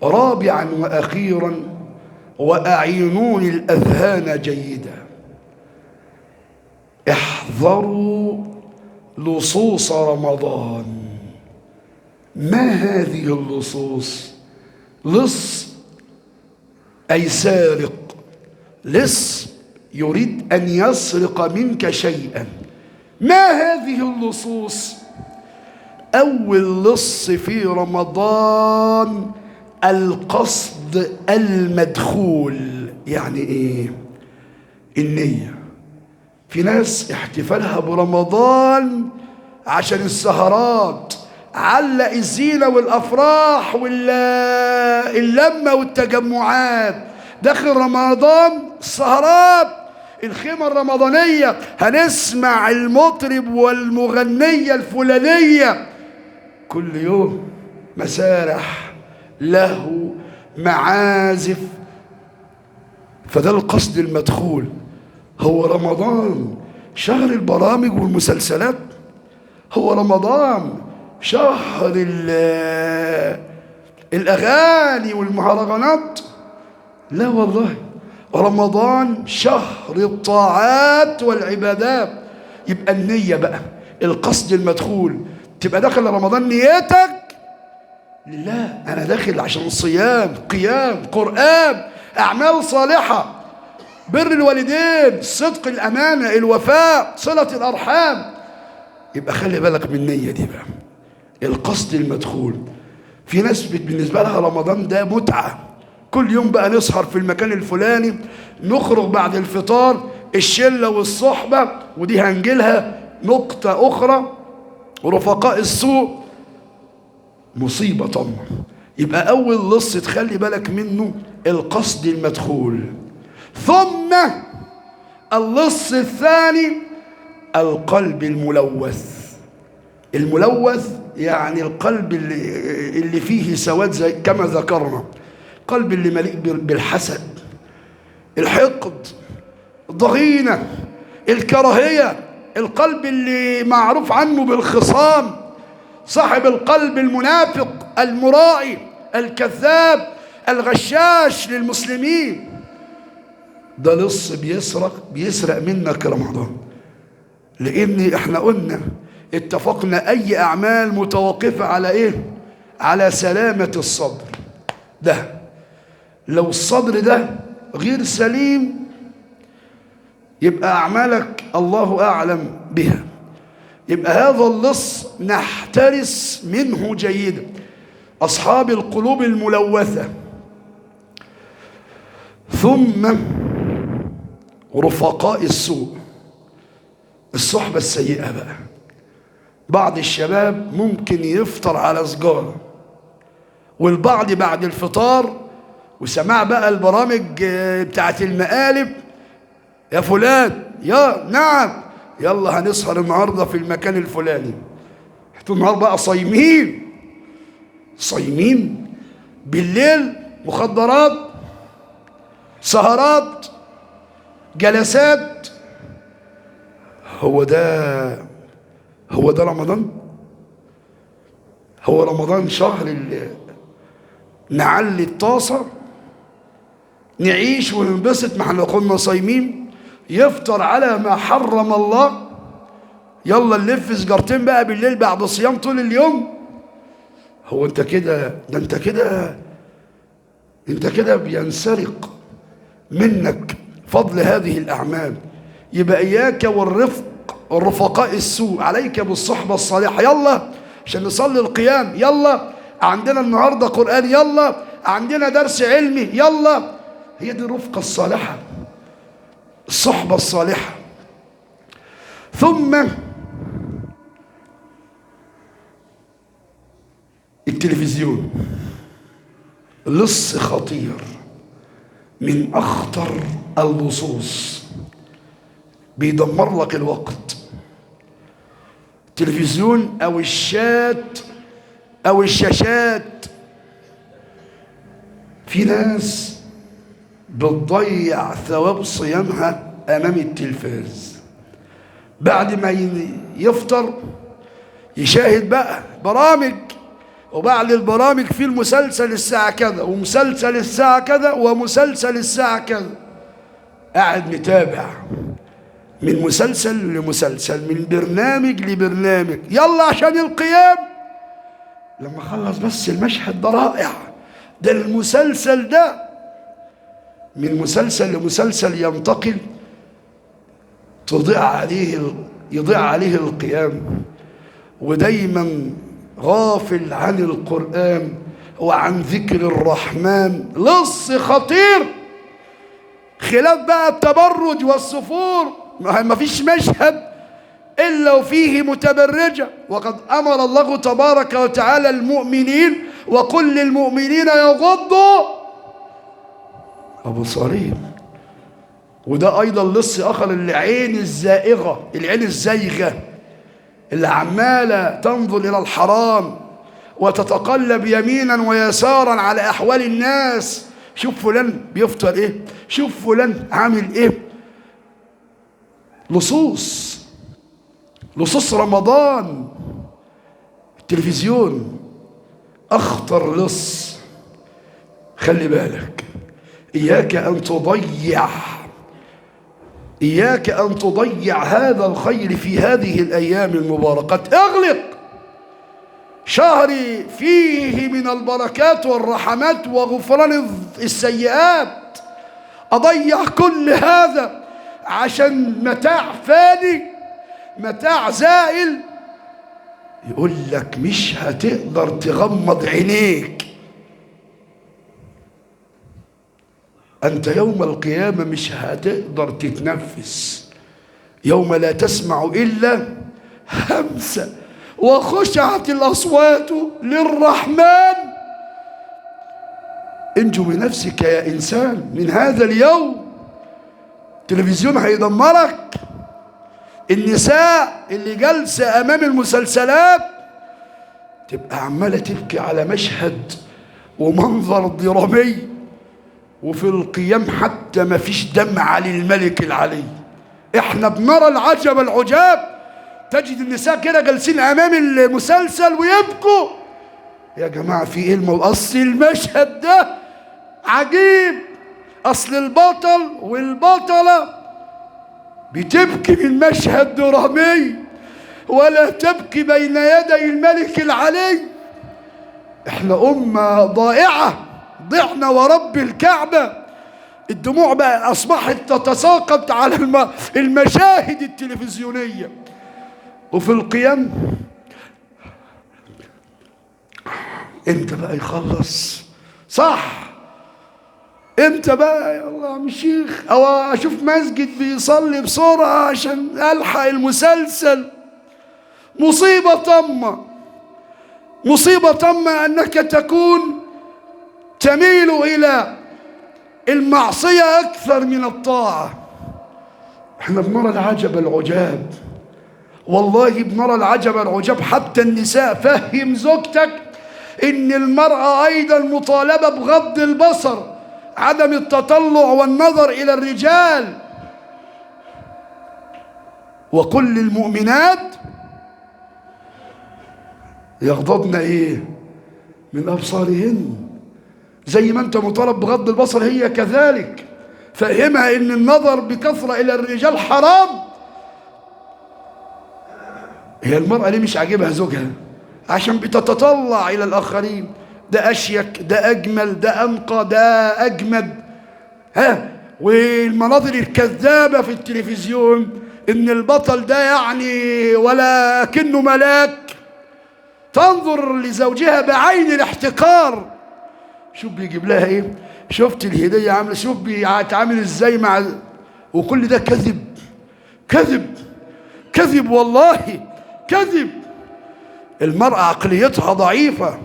رابعا وأخيرا، وأعينوني الأذهان جيدا، احذروا لصوص رمضان. ما هذه اللصوص؟ لص أي سارق، لص يريد أن يسرق منك شيئا. ما هذه اللصوص؟ أول لص في رمضان القصد المدخول. يعني إيه؟ النية. في ناس احتفالها برمضان عشان السهرات، علق الزينة والأفراح واللمة والتجمعات. داخل رمضان السهرات، الخيمة الرمضانية، هنسمع المطرب والمغنية الفلانية كل يوم، مسارح، لهو، معازف. فده القصد المدخول. هو رمضان شهر البرامج والمسلسلات؟ هو رمضان شهر الأغاني والمهرجانات؟ لا والله، رمضان شهر الطاعات والعبادات. يبقى النية بقى، القصد المدخول. تبقى داخل رمضان نيتك لله، أنا داخل عشان صيام، قيام، قرآن، أعمال صالحة، بر الوالدين، صدق الأمانة، الوفاء، صلة الأرحام. يبقى خلي بالك من النية دي بقى، القصد المدخول. في ناس بالنسبة لها رمضان ده متعة، كل يوم بقى نسهر في المكان الفلاني، نخرج بعد الفطار الشلة والصحبة. ودي هنجيلها نقطة أخرى، رفقاء السوء مصيبة طبعا. يبقى أول لص تخلي بالك منه القصد المدخول. ثم اللص الثاني القلب الملوث. الملوث يعني القلب اللي فيه سواد، زي كما ذكرنا، القلب اللي مليء بالحسد، الحقد، الضغينة، الكراهية، القلب اللي معروف عنه بالخصام، صاحب القلب المنافق، المرائي، الكذاب، الغشاش للمسلمين. ده لص بيسرق منك رمضان. لأن احنا قلنا اتفقنا أي أعمال متوقفة على إيه؟ على سلامة الصدر. ده لو الصدر ده غير سليم يبقى أعمالك الله أعلم بها. يبقى هذا اللص نحترس منه جيدا، أصحاب القلوب الملوثة. ثم رفقاء السوء، الصحبة السيئة بقى. بعض الشباب ممكن يفطر على سجارة، والبعض بعد الفطار وسماع بقى البرامج بتاعت المقالب، يا فلان، يا نعم، يلا هنسهر النهارده في المكان الفلاني. طول النهار بقى صايمين، صايمين بالليل، مخدرات، سهرات، جلسات. هو ده رمضان؟ هو رمضان شهر نعلي الطاسة، نعيش وننبسط؟ ما احنا كنا صايمين. يفطر على ما حرم الله، يلا نلف سجارتين بقى بالليل بعد صيام طول اليوم. هو انت كده؟ ده انت كده بينسرق منك فضل هذه الأعمال. يبقى إياك والرفقاء السوء، عليك بالصحبة الصالحة. يلا عشان نصلي القيام، يلا عندنا النهاردة قرآن، يلا عندنا درس علمي، يلا. هي دي الرفقة الصالحة، الصحبة الصالحة. ثم التلفزيون، لص خطير من أخطر اللصوص، بيدمر لك الوقت. التلفزيون أو الشات أو الشاشات. في ناس بتضيع ثواب صيامها أمام التلفاز. بعد ما يفطر يشاهد بقى برامج وبعد البرامج في المسلسل الساعة كذا، ومسلسل الساعة كذا، ومسلسل الساعة كذا. قاعد متابع من مسلسل لمسلسل، من برنامج لبرنامج، يلا عشان القيام. لما خلص بس المشهد ده رائع، ده المسلسل ده من مسلسل لمسلسل ينتقل، يضيع عليه القيام، ودايما غافل عن القرآن وعن ذكر الرحمن. لص خطير، خلاف بقى التبرج والسفور. ما فيش مشهد إلا وفيه متبرجة، وقد أمر الله تبارك وتعالى المؤمنين وقل للمؤمنين يغضوا أبصارهم. وده أيضا لص آخر، العين الزائغة، العين الزيغة اللي عمالة تنظر إلى الحرام وتتقلب يمينا ويسارا على أحوال الناس. شوف فلان بيفطر إيه، شوف فلان عامل إيه. لصوص رمضان. التلفزيون أخطر لص. خلي بالك، إياك أن تضيع هذا الخير في هذه الأيام المباركات. اغلق شهر فيه من البركات والرحمات وغفران السيئات. أضيع كل هذا عشان متاع فاني، متاع زائل. يقول لك مش هتقدر تغمض عينيك. أنت يوم القيامة مش هتقدر تتنفس، يوم لا تسمع إلا همسة وخشعت الأصوات للرحمن. انجو بنفسك يا إنسان من هذا اليوم. التلفزيون هيدمرك. النساء اللي جالسة أمام المسلسلات تبقى عمالة تبكي على مشهد ومنظر درامي، وفي القيام حتى ما فيش دمعة للملك العلي. احنا بنرى العجب العجاب، تجد النساء كده جالسين امام المسلسل ويبكوا. يا جماعة في ايه اصل المشهد ده عجيب. اصل البطل والبطلة بتبكي من مشهد درامي، ولا تبكي بين يدي الملك العلي. احنا أمة ضائعة، ضعنا ورب الكعبة. الدموع بقى أصبحت تتساقط على المشاهد التلفزيونية. وفي القيام امتى بقى يخلص؟ صح، امتى بقى؟ يا الله يا عم الشيخ، او اشوف مسجد بيصلي بسرعة عشان الحق المسلسل. مصيبة طمة، مصيبة طمة انك تكون تميل إلى المعصية أكثر من الطاعة. احنا بنرى العجب العجاب، والله بنرى العجب العجاب. حتى النساء، فهم زوجتك إن المرأة أيضا مطالبة بغض البصر، عدم التطلع والنظر إلى الرجال. وقل للمؤمنات يغضضن إيه من أبصارهن. زي ما أنت مطالب بغض البصر هي كذلك. فهمها إن النظر بكثرة إلى الرجال حرام. هي المرأة ليه مش عاجبها زوجها؟ عشان بتتطلع إلى الآخرين، ده أشيك، ده أجمل، ده أنقى، ده أجمد. والمناظر الكذابة في التلفزيون إن البطل ده يعني ولا كأنه ملاك. تنظر لزوجها بعين الاحتقار. شوف بيجيب لها ايه، شفت الهدية عاملة، شوف بيتعامل ازاي مع، وكل ده كذب كذب كذب، والله كذب. المرأة عقليتها ضعيفة.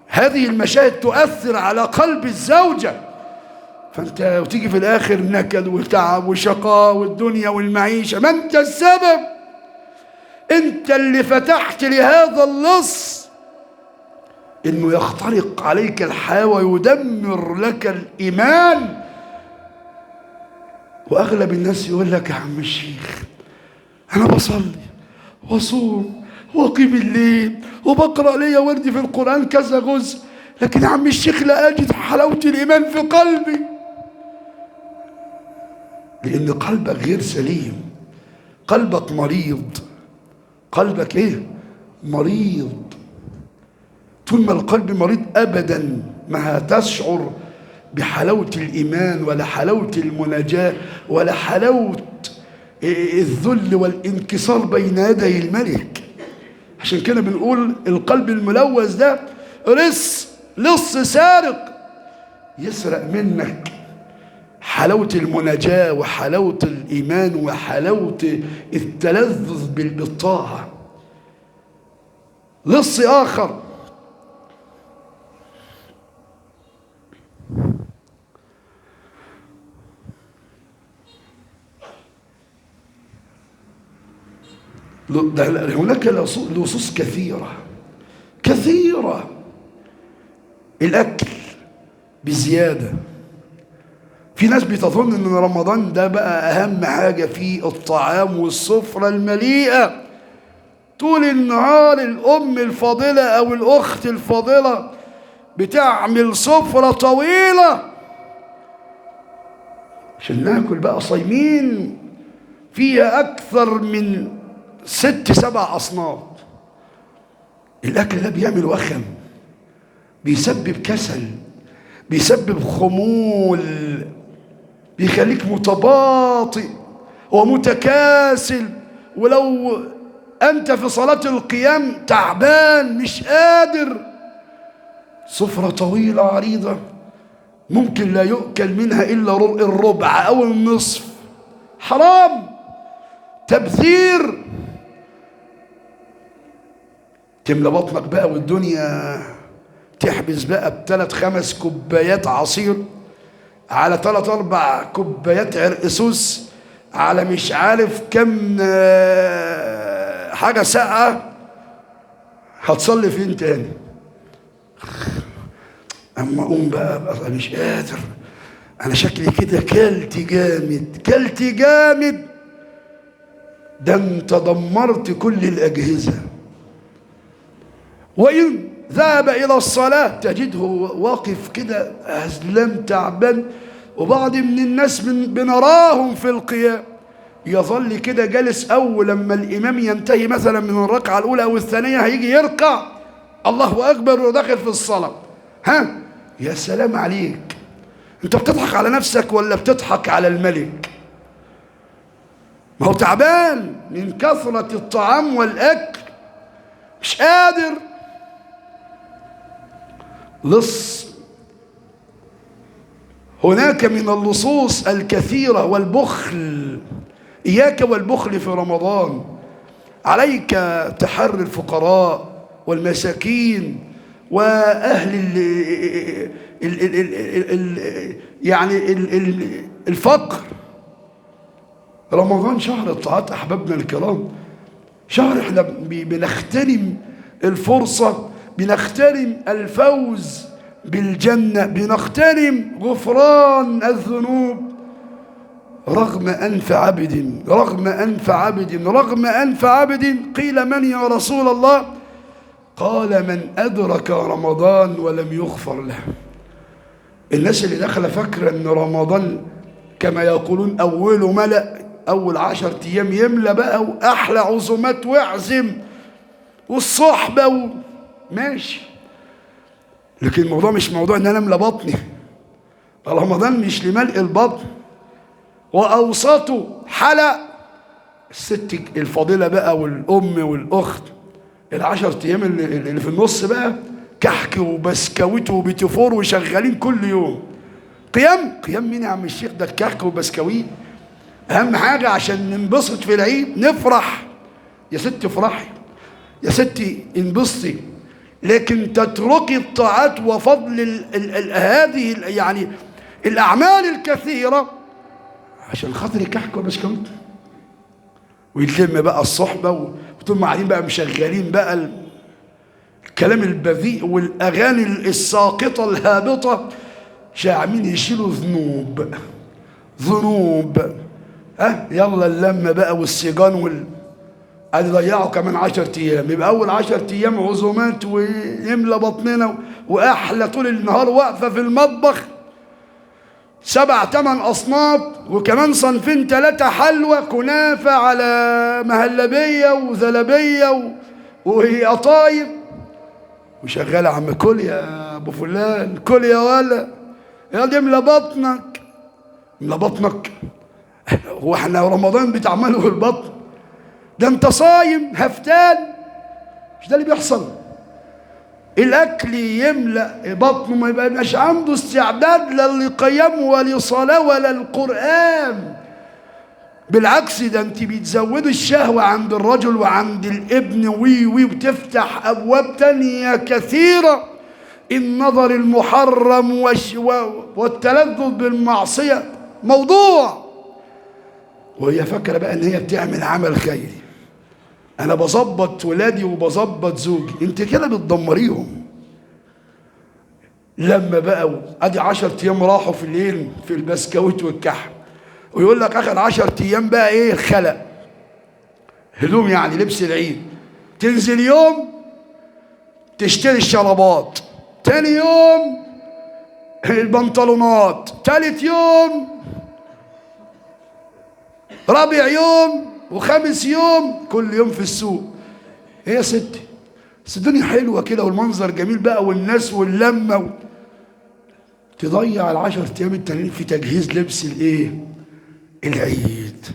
هذه المشاهد تؤثر على قلب الزوجة، فانت وتيجي في الاخر نكد وتعب وشقاء والدنيا والمعيشة. ما انت السبب، انت اللي فتحت لهذا اللص انه يخترق عليك الحياة ويدمر لك الايمان. واغلب الناس يقول لك يا عم الشيخ انا بصلي واصوم وأقيم الليل وبقرأ لي وردي في القرآن كذا جزء، لكن يا عم الشيخ لا أجد حلاوة الإيمان في قلبي، لأن قلبك غير سليم، قلبك مريض. قلبك إيه؟ مريض. طول ما القلب مريض أبدا ما هتشعر بحلاوة الإيمان ولا حلاوة المناجاة ولا حلاوة الذل والانكسار بين يدي الملك. عشان كده بنقول القلب الملوث ده لص سارق، يسرق منك حلاوة المناجاة وحلاوة الإيمان وحلاوة التلذذ بالطاعة. لص آخر هناك لصوص كثيرة. الأكل بزيادة. في ناس بتظن ان رمضان ده بقى اهم حاجة في الطعام والسفرة المليئة. طول النهار الام الفاضلة او الاخت الفاضلة بتعمل سفرة طويلة عشان ناكل بقى، صايمين فيها اكثر من 6-7 اصناف. الاكل ده بيعمل وخم، بيسبب كسل، بيسبب خمول، بيخليك متباطئ ومتكاسل، ولو أنت في صلاة القيام تعبان مش قادر. سفرة طويلة عريضة ممكن لا يؤكل منها إلا الربع أو النصف. حرام، تبذير. تملى بطنك بقى والدنيا تحبس بقى ب3-5 كوبايات عصير، على 3-4 كوبايات عرقسوس، على مش عارف كم حاجة ساقعة. هتصلي فين تاني؟ اما اقوم بقى مش قادر، انا شكلي كده كلت جامد. ده انت دمرت كل الاجهزة. وإن ذهب إلى الصلاة تجده واقف كده هزلان تعبان. وبعض من الناس بنراهم في القيام يظل كده جالس، أول لما الإمام ينتهي مثلا من الركعة الأولى أو الثانية هيجي يركع الله أكبر وداخل في الصلاة. ها يا سلام عليك، أنت بتضحك على نفسك ولا بتضحك على الملك؟ ما هو تعبان من كثرة الطعام والأكل، مش قادر. لص. هناك من اللصوص الكثيرة والبخل. إياك والبخل في رمضان. عليك تحري الفقراء والمساكين وأهل الفقر. رمضان شهر الطاعات أحبابنا الكرام، شهر احنا بنغتنم الفرصة، بنغتنم الفوز بالجنة، بنغتنم غفران الذنوب. رغم أنف عبد قيل من يا رسول الله؟ قال من أدرك رمضان ولم يغفر له. الناس اللي داخله فاكرة أن رمضان كما يقولون أوله ملأ، أول 10 أيام يملى بقى وأحلى عزومات واعزم والصحبة ماشي، لكن الموضوع مش موضوع ان انا املى بطني. رمضان مش لملء البطن، واوسطه حلق. الست الفاضله بقى والام والاخت 10 ايام اللي في النص بقى كحك وبسكويت وبيتفور وشغالين كل يوم. قيام مين يا عم الشيخ؟ ده الكحك وبسكويت اهم حاجه عشان ننبسط في العيد، نفرح. يا ستي افرحي، يا ستي انبسطي، لكن تتركي الطاعات وفضل هذه يعني الأعمال الكثيرة عشان خاطر كحك وبسكويت. ويتلم بقى الصحبة وطول ما قاعدين بقى مشغلين بقى الكلام البذيء والأغاني الساقطة الهابطة، عاملين يشيلوا ذنوب. يلا اللمة بقى والسجان ادي ضيعوا كمان 10 ايام، يبقى اول 10 ايام عزومات ويملى بطننا واحلى طول النهار واقفه في المطبخ 7 8 اصناف، وكمان صنفين 3 حلوى كنافه على مهلبيه وزلبيه وقطايف، وشغال يا عم كل يا ابو فلان كل يا ولا يا دي املى بطنك املى بطنك. هو احنا رمضان بتعمله في البطن؟ ده انت صايم هفتان. مش ده اللي بيحصل؟ الاكل يملأ بطنه ما يبقاش عنده استعداد لا للقيام ولا لصلاة ولا القرآن. بالعكس ده انت بتزودوا الشهوة عند الرجل وعند الابن وبتفتح ابواب تانية كثيرة، النظر المحرم والتلذذ بالمعصية موضوع. وهي فاكرة بقى ان هي بتعمل عمل خيري، انا بظبط ولادي وبظبط زوجي، انت كده بتدمريهم. لما بقى ادي 10 ايام راحوا في الليل في البسكويت والكحك، ويقول لك اخر 10 ايام بقى ايه؟ الخلق، هدوم يعني لبس العيد. تنزل يوم تشتري الشرابات، تاني يوم البنطلونات، تالت يوم، رابع يوم، وخامس يوم، كل يوم في السوق. ايه يا ستي؟ بس الدنيا حلوه كده والمنظر جميل بقى والناس واللمه تضيع ال10 ايام التانيين في تجهيز لبس الايه؟ العيد.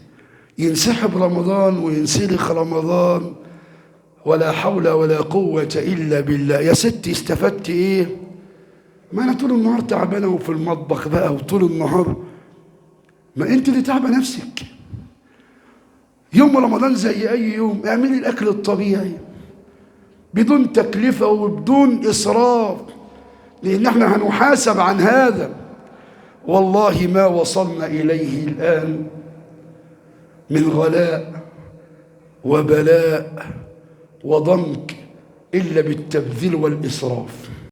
ينسحب رمضان وينسلخ رمضان، ولا حول ولا قوة إلا بالله. يا ستي استفدت إيه؟ ما أنا طول النهار تعبانة وفي المطبخ بقى وطول النهار. ما أنت اللي تعبة نفسك. يوم رمضان زي أي يوم اعملي الأكل الطبيعي بدون تكلفة وبدون إسراف، لأن احنا هنحاسب عن هذا. والله ما وصلنا إليه الآن من غلاء وبلاء وضنك إلا بالتبذير والإسراف.